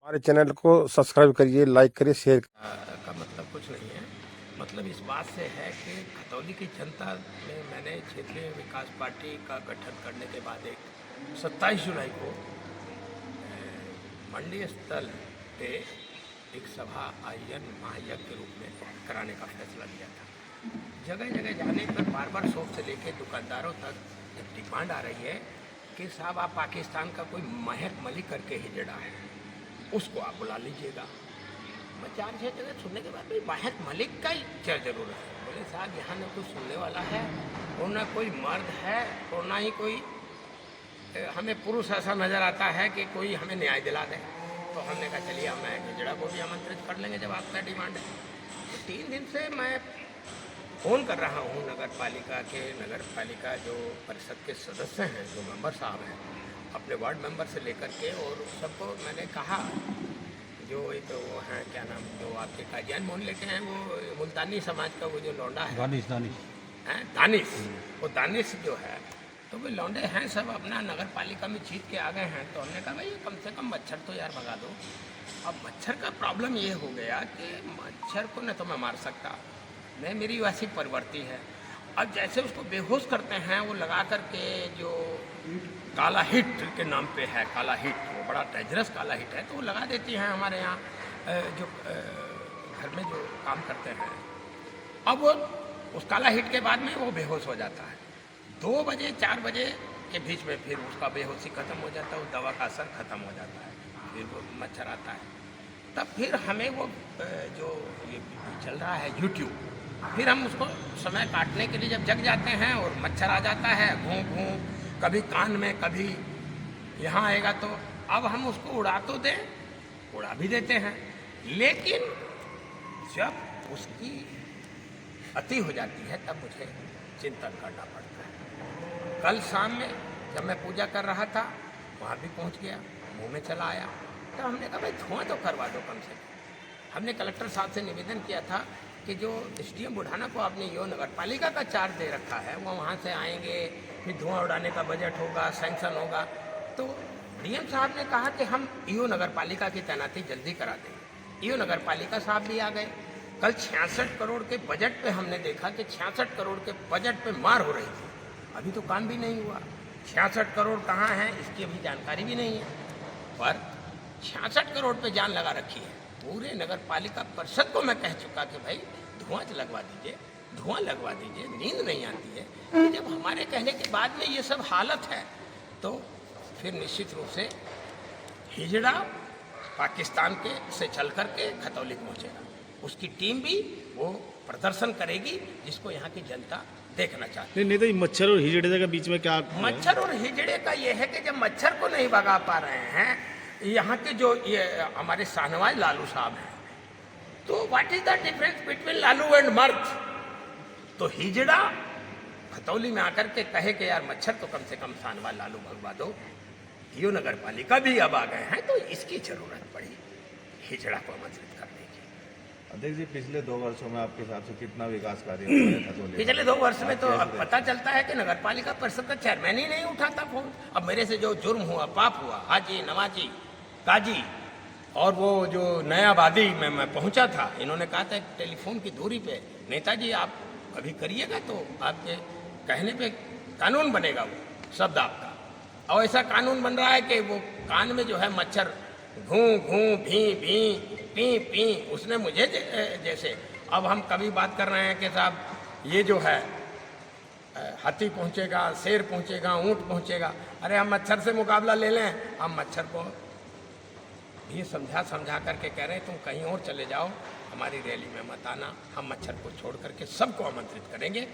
हमारे चैनल को सब्सक्राइब करिए, लाइक करिए, शेयर। का मतलब कुछ नहीं है। मतलब इस बात से है कि खतौली की जनता में मैंने क्षेत्रीय विकास पार्टी का गठन करने के बाद एक 27 जुलाई को मंडी स्थल पे एक सभा आयोजन महायज्ञ के रूप में कराने का फैसला लिया था। जगह जगह जाने पर बार बार शॉप से लेकर दुकानदारों तक एक डिमांड आ रही है कि साहब आप पाकिस्तान का कोई महक मलिक करके हिजड़ा है, उसको आप बुला लीजिएगा। मैं 4-6 जगह सुनने के बाद भाई महक मलिक का ही क्या ज़रूरत है। बोले साहब यहाँ ना कोई सुनने वाला है और ना कोई मर्द है और ना ही कोई हमें पुरुष ऐसा नज़र आता है कि कोई हमें न्याय दिला दे। तो हमने कहा चलिए हम हिजड़ा को भी आमंत्रित कर लेंगे जब आपका डिमांड है। तो 3 दिन से मैं फ़ोन कर रहा हूँ नगर पालिका जो परिषद के सदस्य हैं, जो मेंबर साहब हैं, अपने वार्ड मेंबर से लेकर के, और सबको मैंने कहा जो एक वो हैं क्या नाम जो आपके काजियान मोहन लेके हैं, वो मुल्तानी समाज का वो जो लौंडा है दानिश, वो दानिश जो है, तो वो लौंडे हैं सब अपना नगर पालिका में जीत के आ गए हैं। तो हमने कहा भाई कम से कम मच्छर तो यार भगा दो। अब मच्छर का प्रॉब्लम ये हो गया कि मच्छर को न तो मैं मार सकता, नहीं मेरी वैसी प्रवृत्ति है। अब जैसे उसको बेहोश करते हैं वो लगा करके जो काला हिट के नाम पे है, काला हिट वो बड़ा डेंजरस काला हिट है, तो वो लगा देती हैं हमारे यहाँ जो घर में जो काम करते हैं। अब वो उस काला हिट के बाद में वो बेहोश हो जाता है। 2 बजे 4 बजे के बीच में फिर उसका बेहोशी ख़त्म हो जाता है, उस दवा का असर ख़त्म हो जाता है, फिर वो मच्छर आता है। तब फिर हमें वो जो ये चल रहा है यूट्यूब, फिर हम उसको समय काटने के लिए जब जग जाते हैं और मच्छर आ जाता है घूं घूं, कभी कान में कभी यहाँ आएगा, तो अब हम उसको उड़ा तो दें, उड़ा भी देते हैं, लेकिन जब उसकी अति हो जाती है तब मुझे चिंतन करना पड़ता है। कल शाम में जब मैं पूजा कर रहा था वहाँ भी पहुँच गया, मुँह में चला आया, तो हमने कहा भाई धुआं तो करवा दो कम से कम। हमने कलेक्टर साहब से निवेदन किया था कि जो एसडीएम बुढ़ाना को आपने यो नगर पालिका का चार्ज दे रखा है, वो वहाँ से आएंगे, फिर धुआं उड़ाने का बजट होगा, सैंक्शन होगा। तो डीएम साहब ने कहा कि हम ईओ नगर पालिका की तैनाती जल्दी करा देंगे। ईओ नगर पालिका साहब भी आ गए। कल 66 करोड़ के बजट पे हमने देखा कि 66 करोड़ के बजट पे मार हो रही थी, अभी तो काम भी नहीं हुआ। 66 करोड़ कहाँ हैं इसकी अभी जानकारी भी नहीं है, पर 66 करोड़ पे जान लगा रखी है। पूरे नगर पालिका परिषद को मैं कह चुका कि भाई धुआं लगवा दीजिए, धुआं लगवा दीजिए, नींद नहीं आती है। तो जब हमारे कहने के बाद में ये सब हालत है, तो फिर निश्चित रूप से हिजड़ा पाकिस्तान के से चल कर के खतौली पहुँचेगा। उसकी टीम भी वो प्रदर्शन करेगी जिसको यहाँ की जनता देखना चाहती है। नहीं तो मच्छर और हिजड़े के बीच में क्या? मच्छर और हिजड़े का ये है कि जब मच्छर को नहीं भगा पा रहे हैं यहाँ के जो ये हमारे शाहनवाज लालू साहब हैं, तो what is the difference between Lalu and मर्द? तो हिजड़ा खतौली में आकर के कहे कि यार मच्छर तो कम से कम शाहनवाज लालू भगवा दो। यो नगर पालिका भी अब आ गए हैं, तो इसकी जरूरत पड़ी हिजड़ा को आमंत्रित करने की। अध्यक्ष जी, पिछले 2 वर्षों में आपके हिसाब से कितना विकास कार्य हुआ है खतौली? पिछले 2 वर्ष में तो अब पता चलता है कि नगर पालिका परिषद का चेयरमैन ही नहीं उठाता फोन। अब मेरे से जो जुर्म हुआ, पाप हुआ, हाजी नवाजी काजी और वो जो नया आबादी में मैं पहुंचा था, इन्होंने कहा था टेलीफोन की दूरी पे नेताजी आप कभी करिएगा तो आपके कहने पे कानून बनेगा, वो शब्द आपका। और ऐसा कानून बन रहा है कि वो कान में जो है मच्छर घूं घूं भी भी पी पी, उसने मुझे जैसे अब हम कभी बात कर रहे हैं कि साहब ये जो है हाथी पहुंचेगा, शेर पहुंचेगा, ऊंट पहुंचेगा। अरे हम मच्छर से मुकाबला ले लें, हम मच्छर को भी समझा करके कह रहे हैं तुम कहीं और चले जाओ, हमारी रैली में मत आना, हम मच्छर को छोड़ करके सबको आमंत्रित करेंगे।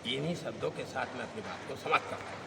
इन्हीं शब्दों के साथ मैं अपनी बात को समाप्त करता हूँ।